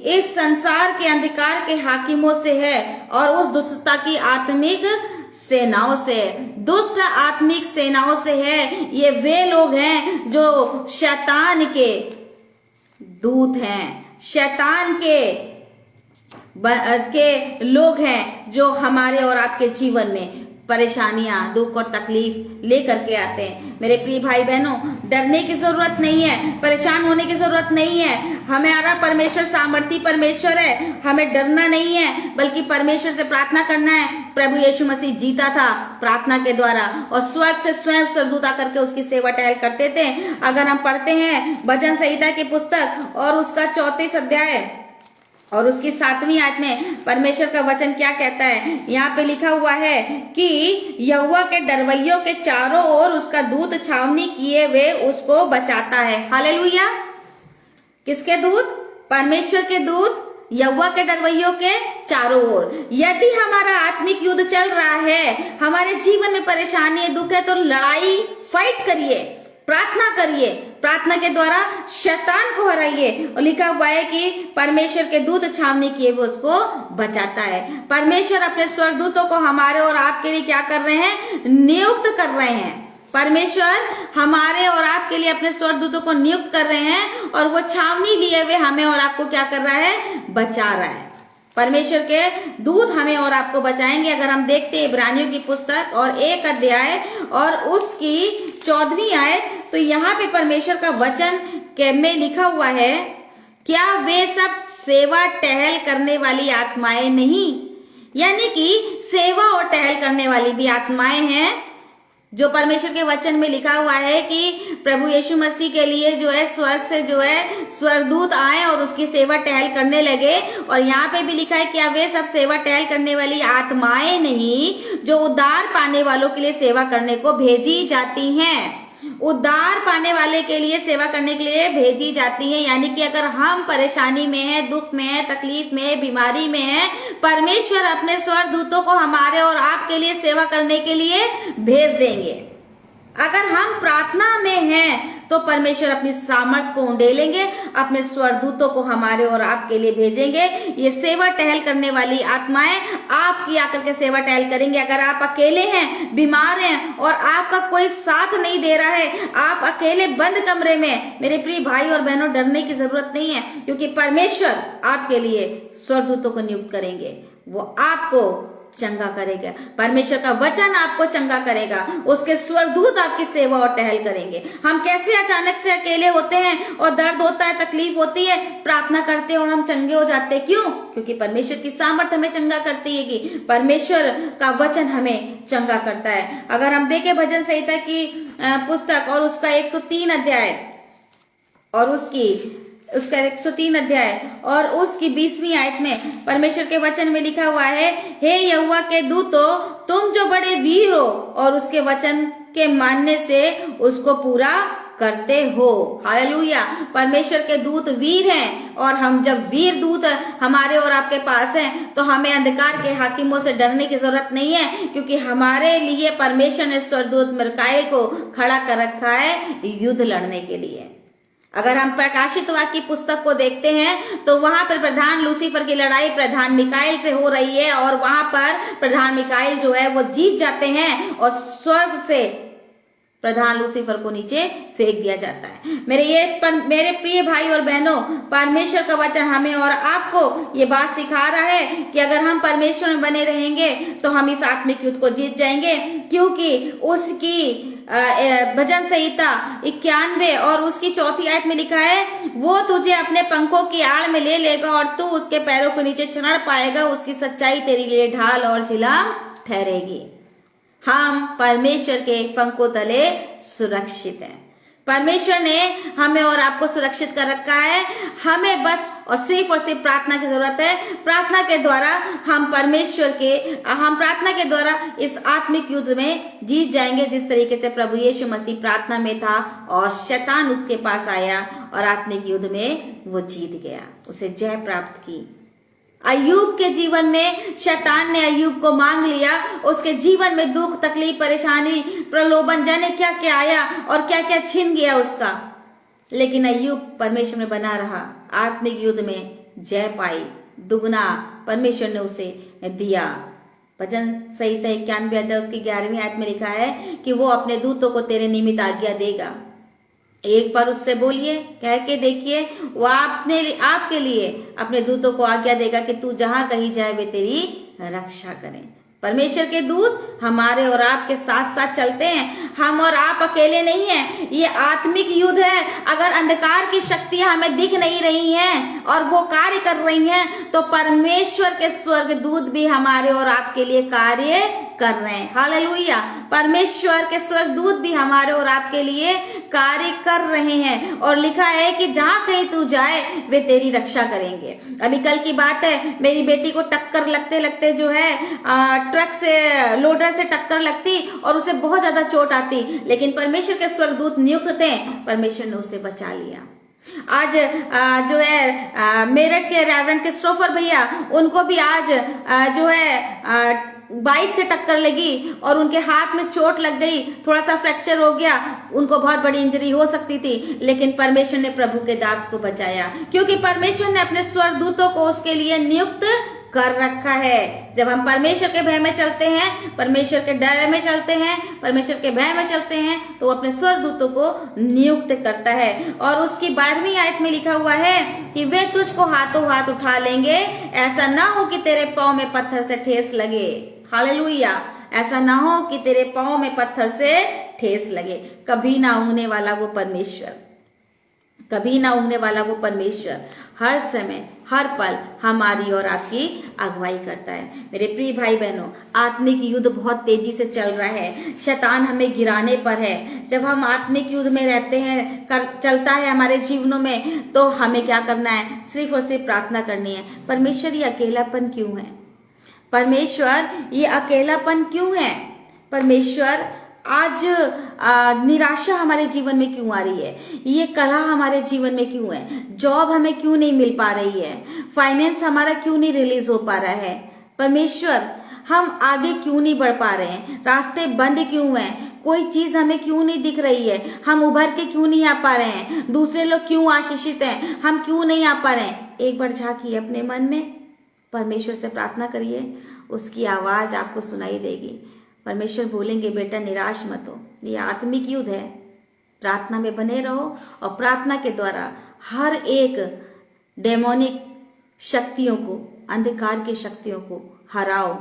A: इस संसार के अंधकार के हाकिमों से है और उस दुष्टता की आत्मिक सेनाओं से, दुष्ट आत्मिक सेनाओं से है। ये वे लोग हैं जो शैतान के दूत हैं, शैतान के लोग हैं जो हमारे और आपके जीवन में परेशानियां, दुख और तकलीफ लेकर के आते हैं। मेरे प्रिय भाई बहनों, डरने की जरूरत नहीं है, परेशान होने की जरूरत नहीं है। हमारा परमेश्वर सामर्थी परमेश्वर है, हमें डरना नहीं है बल्कि परमेश्वर से प्रार्थना करना है। प्रभु यीशु मसीह जीता था प्रार्थना के द्वारा और स्वर्ग से स्वयं स्वर्गदूत आकर के उसकी सेवा टहल करते थे। अगर हम पढ़ते हैं भजन संहिता की पुस्तक और उसका 34 अध्याय और उसकी 7वीं आयत में परमेश्वर का वचन क्या कहता है, यहाँ पे लिखा हुआ है कि यहोवा के डरवैयों के चारों ओर उसका दूत छावनी किए हुए उसको बचाता है। हालेलुया। किसके दूत? परमेश्वर के दूत यहोवा के डरवैयों के चारों ओर। यदि हमारा आत्मिक युद्ध चल रहा है, हमारे जीवन में परेशानी है, दुख है, तो लड़ाई फाइट करिए, प्रार्थना करिए, प्रार्थना के द्वारा शैतान को हराइए। और लिखा हुआ है कि परमेश्वर के दूत छावनी किए हुए उसको बचाता है। परमेश्वर अपने स्वर्गदूतों को हमारे और आपके लिए क्या कर रहे हैं? नियुक्त कर रहे हैं। परमेश्वर हमारे और आपके लिए अपने स्वर्गदूतों को नियुक्त कर रहे हैं और वो छावनी लिए हुए हमें और आपको क्या कर रहा है? बचा रहा है। परमेश्वर के दूत हमें और आपको बचाएंगे। अगर हम देखते हैं इब्रानियों की पुस्तक और 1 अध्याय और उसकी 14वीं आयत, तो यहाँ पे परमेश्वर का वचन के में लिखा हुआ है, क्या वे सब सेवा टहल करने वाली आत्माएं नहीं? यानी कि सेवा और टहल करने वाली भी आत्माएं हैं जो परमेश्वर के वचन में लिखा हुआ है कि प्रभु यीशु मसीह के लिए जो है स्वर्ग से जो है स्वर्गदूत आए और उसकी सेवा टहल करने लगे। और यहाँ पे भी लिखा है कि वे सब सेवा टहल करने वाली आत्माएं नहीं जो उद्धार पाने वालों के लिए सेवा करने को भेजी जाती हैं। उद्धार पाने वाले के लिए सेवा करने के लिए भेजी जाती है। यानी कि अगर हम परेशानी में हैं, दुख में हैं, तकलीफ में हैं, बीमारी में हैं, परमेश्वर अपने स्वर्गदूतों को हमारे और आपके लिए सेवा करने के लिए भेज देंगे। अगर हम प्रार्थना में हैं तो परमेश्वर अपनी सामर्थ को उंडेलेंगे, अपने स्वर्गदूतों को हमारे और आपके लिए भेजेंगे। ये सेवा टहल करने वाली आत्माएं आपकी आकर के सेवा टहल करेंगे। अगर आप अकेले हैं, बीमार हैं और आपका कोई साथ नहीं दे रहा है, आप अकेले बंद कमरे में, मेरे प्रिय भाई और बहनों, डरने की जरूरत नहीं है, क्योंकि परमेश्वर आपके लिए स्वर्गदूतों को नियुक्त करेंगे। वो आपको चंगा करेगा। परमेश्वर का वचन आपको चंगा करेगा। उसके स्वर्गदूत आपकी सेवा और टहल करेंगे। हम कैसे अचानक से अकेले होते हैं और दर्द होता है, तकलीफ होती है, प्रार्थना करते हैं और हम चंगे हो जाते हैं। क्यों? क्योंकि परमेश्वर की सामर्थ हमें चंगा करती है कि परमेश्वर का वचन हमें चंगा करता है। अगर हम देखें भजन संहिता की पुस्तक और उसका 103 अध्याय और उसका 103 अध्याय और उसकी 20वीं आयत में परमेश्वर के वचन में लिखा हुआ है, हे यहोवा के दूतों, तुम जो बड़े वीर हो और उसके वचन के मानने से उसको पूरा करते हो। हालेलुया। परमेश्वर के दूत वीर हैं और हम जब वीर दूत हमारे और आपके पास हैं तो हमें अंधकार के हाकिमों से डरने की जरूरत नहीं है, क्योंकि हमारे लिए परमेश्वर ने स्वर्गदूत मिकाएल को खड़ा कर रखा है युद्ध लड़ने के लिए। अगर हम प्रकाशित वाक्य की पुस्तक को देखते हैं तो वहां पर प्रधान लूसीफर की लड़ाई प्रधान मिकाएल से हो रही है और वहां पर प्रधान मिकाएल जो है वो जीत जाते हैं और स्वर्ग से प्रधान लूसीफर को नीचे फेंक दिया जाता है। मेरे प्रिय भाई और बहनों, परमेश्वर का वचन हमें और आपको ये बात सिखा रहा है कि अगर हम परमेश्वर में बने रहेंगे तो हम इस आत्मिक युद्ध को जीत जाएंगे, क्योंकि उसकी भजन संहिता 91 और उसकी 4वीं आयत में लिखा है, वो तुझे अपने पंखों की आड़ में ले लेगा और तू उसके पैरों के नीचे चढ़ पाएगा, उसकी सच्चाई तेरे लिए ढाल और झिलाम ठहरेगी। हम परमेश्वर के पंखों तले सुरक्षित हैं। परमेश्वर ने हमें और आपको सुरक्षित कर रखा है। हमें बस और सिर्फ प्रार्थना की जरूरत है। प्रार्थना के द्वारा हम प्रार्थना के द्वारा इस आत्मिक युद्ध में जीत जाएंगे, जिस तरीके से प्रभु यीशु मसीह प्रार्थना में था और शैतान उसके पास आया और आत्मिक युद्ध में वो जीत गया, उसे जय प्राप्त की। अय्यूब के जीवन में शैतान ने अय्यूब को मांग लिया, उसके जीवन में दुख, तकलीफ, परेशानी, प्रलोभन, जाने क्या क्या आया और क्या क्या छिन गया उसका, लेकिन अय्यूब परमेश्वर में बना रहा। आत्मिक युद्ध में जय पाई, दुगना परमेश्वर ने उसे दिया। भजन संहिता 91 अध्याय उसकी 11वीं आयत में लिखा है कि वो अपने दूतों को तेरे निमित्त आज्ञा देगा। एक बार उससे बोलिए, कह के देखिए, वो आपके लिए अपने दूतों को आज्ञा देगा कि तू जहां कहीं जाए वे तेरी रक्षा करें। परमेश्वर के दूत हमारे और आपके साथ साथ चलते हैं। हम और आप अकेले नहीं हैं, ये आत्मिक युद्ध है। अगर अंधकार की शक्तियां हमें दिख नहीं रही हैं और वो कार्य कर रही हैं, तो परमेश्वर के स्वर्गदूत भी हमारे और आपके लिए कार्य कर रहे हैं। हालेलुया। परमेश्वर के स्वर्गदूत भी हमारे और आपके लिए कार्य कर रहे हैं, और लिखा है कि जहां कहीं तू जाए वे तेरी रक्षा करेंगे। अभी कल की बात है, मेरी बेटी को टक्कर लगते लगते जो है ट्रक से, लोडर से टक्कर लगती और उसे बहुत ज्यादा चोट आती, लेकिन परमेश्वर के स्वर्गदूत नियुक्त थे, परमेश्वर ने उसे बचा लिया। आज जो है मेरठ के रेवरेंड क्रिस्टोफर भैया, उनको भी आज जो है बाइक से टक्कर लगी और उनके हाथ में चोट लग गई, थोड़ा सा फ्रैक्चर हो गया, उनको बहुत बड़ी इंजरी हो सकती थी, लेकिन परमेश्वर ने प्रभु के दास को बचाया, क्योंकि परमेश्वर ने अपने स्वर्गदूतों को उसके लिए नियुक्त कर रखा है। जब हम परमेश्वर के भय में चलते हैं, परमेश्वर के डर में चलते हैं, परमेश्वर के भय में चलते हैं, तो वो अपने स्वर्गदूतों को नियुक्त करता है। और उसकी 12वीं आयत में लिखा हुआ है कि वे तुझको हाथों हाथ उठा लेंगे, ऐसा ना हो कि तेरे पांव में पत्थर से ठेस लगे। हालेलुया। ऐसा ना हो कि तेरे पांव में पत्थर से ठेस लगे। कभी ना ऊँगने वाला वो परमेश्वर, कभी ना ऊँगने वाला वो परमेश्वर हर समय हर पल हमारी और आपकी अगुवाई करता है। मेरे प्रिय भाई बहनों, आत्मिक युद्ध बहुत तेजी से चल रहा है, शैतान हमें गिराने पर है। जब हम आत्मिक युद्ध में रहते हैं, चलता है हमारे जीवनों में, तो हमें क्या करना है? सिर्फ और सिर्फ प्रार्थना करनी है। परमेश्वर ये अकेलापन क्यों है? परमेश्वर ये अकेलापन क्यों है? परमेश्वर आज निराशा हमारे जीवन में क्यों आ रही है? ये कलह हमारे जीवन में क्यों है? जॉब हमें क्यों नहीं मिल पा रही है? फाइनेंस हमारा क्यों नहीं रिलीज हो पा रहा है? परमेश्वर, हम आगे क्यों नहीं बढ़ पा रहे हैं? रास्ते बंद क्यों हैं? कोई चीज हमें क्यों नहीं दिख रही है? हम उभर के क्यों नहीं आ पा रहे हैं? दूसरे लोग क्यों आशीषित हैं, हम क्यों नहीं आ पा रहे हैं? एक बार झांकिए अपने मन में, परमेश्वर से प्रार्थना करिए, उसकी आवाज आपको सुनाई देगी। परमेश्वर बोलेंगे, बेटा निराश मत हो, ये आत्मिक युद्ध है। प्रार्थना में बने रहो और प्रार्थना के द्वारा हर एक डेमोनिक शक्तियों को, अंधकार की शक्तियों को हराओ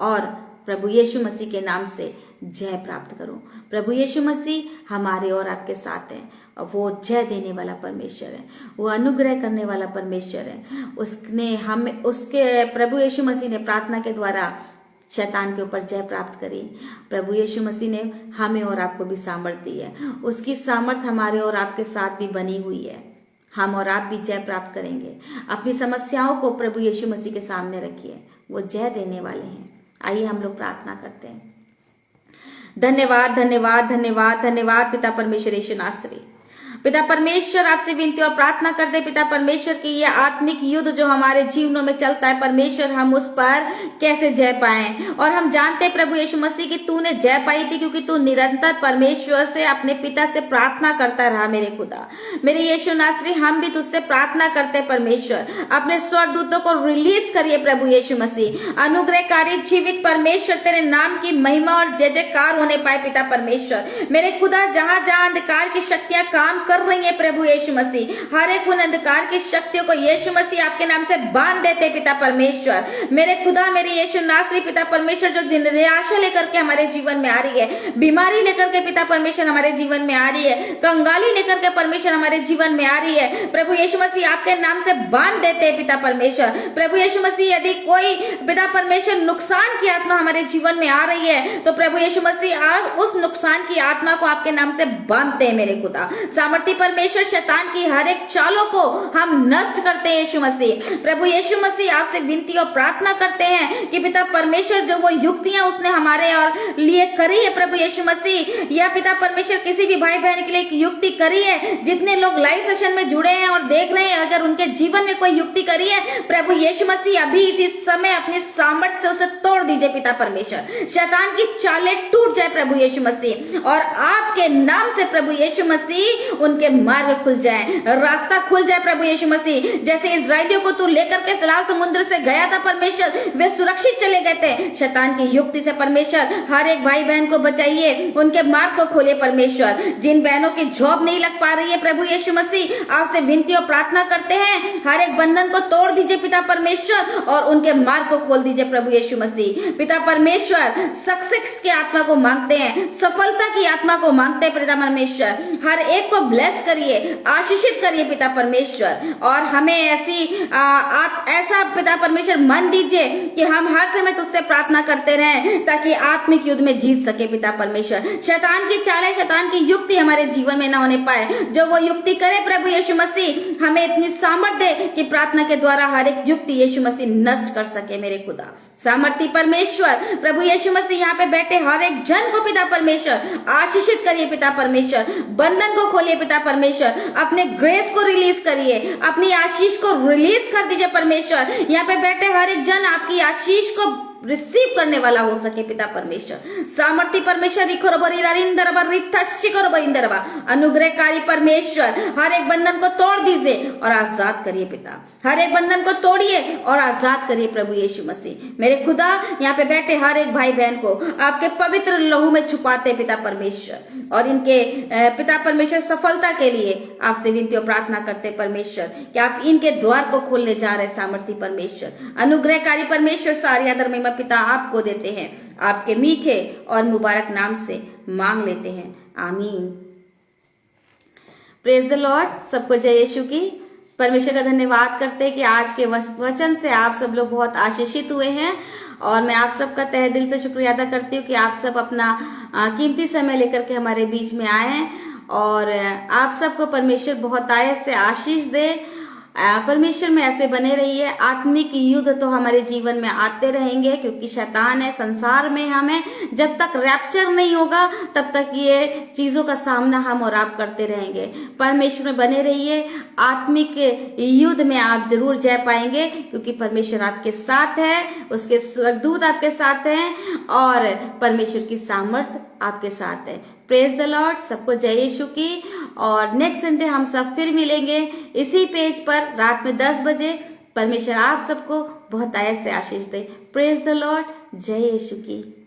A: और प्रभु यीशु मसीह के नाम से जय प्राप्त करो। प्रभु यीशु मसीह हमारे और आपके साथ हैं, और वो जय देने वाला परमेश्वर है, वो अनुग्रह करने वाला परमेश्वर है। उसने हमें, उसके प्रभु यीशु मसीह ने प्रार्थना के द्वारा शैतान के ऊपर जय प्राप्त करी। प्रभु यीशु मसीह ने हमें और आपको भी सामर्थ दी है, उसकी सामर्थ हमारे और आपके साथ भी बनी हुई है। हम और आप भी जय प्राप्त करेंगे। अपनी समस्याओं को प्रभु यीशु मसीह के सामने रखिए, वो जय देने वाले हैं। आइए हम लोग प्रार्थना करते हैं। धन्यवाद धन्यवाद धन्यवाद धन्यवाद पिता परमेश्वर यीशु नासरी। पिता परमेश्वर, आपसे विनती और प्रार्थना करते हैं पिता परमेश्वर की ये आत्मिक युद्ध जो हमारे जीवनों में चलता है, परमेश्वर हम उस पर कैसे जय पाएं। और हम जानते हैं प्रभु यीशु मसीह की तूने जय पाई थी, क्योंकि तू निरंतर परमेश्वर से, अपने पिता से प्रार्थना करता रहा। मेरे खुदा, मेरे यीशु नासरी, हम भी तुझसे प्रार्थना करते हैं परमेश्वर, अपने स्वर्गदूतों को रिलीज करिए प्रभु यीशु मसीह। अनुग्रहकारी जीवित परमेश्वर, तेरे नाम की महिमा और जय जयकार होने पाए पिता परमेश्वर। मेरे खुदा, जहां जहां अंधकार की शक्तियां काम कर रही है प्रभु यीशु मसीह, हर एक उन अंधकार की शक्तियों को यीशु मसीह आपके नाम से बांध देते पिता परमेश्वर। मेरे खुदा, मेरे यीशु नासरी पिता परमेश्वर, जो निराशा लेकर के हमारे जीवन में आ रही है, बीमारी लेकर के पिता परमेश्वर हमारे जीवन में आ रही है, कंगाली लेकर के परमेश्वर हमारे जीवन में आ रही है, प्रभु यीशु मसीह आपके नाम से बांध देते हैं पिता परमेश्वर। प्रभु यीशु मसीह, यदि कोई पिता परमेश्वर नुकसान की आत्मा हमारे जीवन में आ रही है, तो प्रभु यीशु मसीह आज उस नुकसान की आत्मा को आपके नाम से बांधते हैं मेरे खुदा। सामर्थी परमेश्वर, शैतान की हर एक चालों को हम नष्ट करते हैं यीशु मसीह। प्रभु यीशु मसीह, आपसे विनती और प्रार्थना करते हैं कि पिता परमेश्वर, जो वो युक्तियां उसने हमारे और लिए करी है प्रभु यीशु मसीह, या पिता परमेश्वर किसी भी भाई बहन के लिए एक युक्ति करी है, जितने लोग लाइव सेशन में जुड़े हैं और देख रहे हैं, अगर उनके जीवन में कोई युक्ति करी है, प्रभु यीशु मसीह अभी इसी समय अपने सामर्थ्य से उसे तोड़ दीजिए पिता परमेश्वर। शैतान की चालें टूट जाए प्रभु यीशु मसीह, और आपके नाम से प्रभु यीशु मसीह उनके मार्ग खुल जाए, रास्ता खुल जाए प्रभु यीशु मसीह। जैसे इजरायलियों को तू लेकर के लाल समुद्र से गया था परमेश्वर, वे सुरक्षित चले गए थे। शैतान की युक्ति से परमेश्वर हर एक भाई बहन को बचाइए, उनके मार्ग को खोलिए परमेश्वर। जिन बहनों की जॉब नहीं लग पा रही है प्रभु यीशु मसीह, आपसे विनती और प्रार्थना करते हैं, हर एक बंधन को तोड़ दीजिए पिता परमेश्वर और उनके मार्ग को खोल दीजिए प्रभु यीशु मसीह। पिता परमेश्वर सक्सेस की आत्मा को मांगते हैं, सफलता की आत्मा को मांगते हैं पिता परमेश्वर। हर एक को ब्लेस करिए, आशीषित करिए पिता परमेश्वर, और हमें ऐसा पिता परमेश्वर मन दीजिए कि हम हर समय तुझसे प्रार्थना करते रहें, ताकि आत्मिक युद्ध में जीत सके पिता परमेश्वर। शैतान की चालें, शैतान की युक्ति हमारे जीवन में न होने पाए। जो वो युक्ति करे प्रभु यीशु मसीह, हमें इतनी सामर्थ दे कि प्रार्थना के द्वारा हर एक युक्ति यीशु मसीह नष्ट कर सके मेरे खुदा। सामर्थी परमेश्वर प्रभु यीशु मसीह, यहाँ पे बैठे हर एक जन को पिता परमेश्वर आशीषित करिए पिता परमेश्वर, बंधन को खोलिए पिता परमेश्वर, अपने ग्रेस को रिलीज करिए, अपनी आशीष को रिलीज कर दीजिए परमेश्वर। यहाँ पे बैठे हर एक जन आपकी आशीष को रिसीव करने वाला हो सके पिता परमेश्वर। सामर्थी परमेश्वर, अनुग्रहकारी परमेश्वर, हर एक बंधन को तोड़ दीजिए और आजाद करिए पिता। हर एक बंधन को तोड़िए और आजाद करिए प्रभु यीशु मसीह। मेरे खुदा, यहाँ पे बैठे हर एक भाई बहन को आपके पवित्र लहू में छुपाते पिता परमेश्वर, और इनके पिता परमेश्वर सफलता के लिए आपसे विनती और प्रार्थना करते परमेश्वर कि आप इनके द्वार को खोलने जा रहे सामर्थी परमेश्वर। अनुग्रहकारी परमेश्वर, सारी आदर महिमा पिता आपको देते हैं, आपके मीठे और मुबारक नाम से मांग लेते हैं, आमीन। Praise the Lord. सबको जय यीशु की। परमेश्वर का धन्यवाद करते हैं कि आज के वचन से आप सब लोग बहुत आशीषित हुए हैं, और मैं आप सबका तहे दिल से शुक्रिया अदा करती हूँ कि आप सब अपना कीमती समय लेकर के हमारे बीच में आए हैं, और आप सबको परमेश्वर बहुत आयत से आशीष दे। परमेश्वर में ऐसे बने रहिए। आत्मिक युद्ध तो हमारे जीवन में आते रहेंगे, क्योंकि शैतान है संसार में। हमें जब तक रैप्चर नहीं होगा तब तक ये चीजों का सामना हम और आप करते रहेंगे। परमेश्वर में बने रहिए। आत्मिक युद्ध में आप जरूर जय पाएंगे, क्योंकि परमेश्वर आपके साथ है, उसके स्वर्गदूत आपके साथ हैं, और परमेश्वर की सामर्थ आपके साथ है। Praise the Lord. सबको जय यीशु की। और नेक्स्ट संडे हम सब फिर मिलेंगे इसी पेज पर रात में 10 बजे। परमेश्वर आप सबको बहुत आयत से आशीष दे। Praise the Lord. जय यीशु की।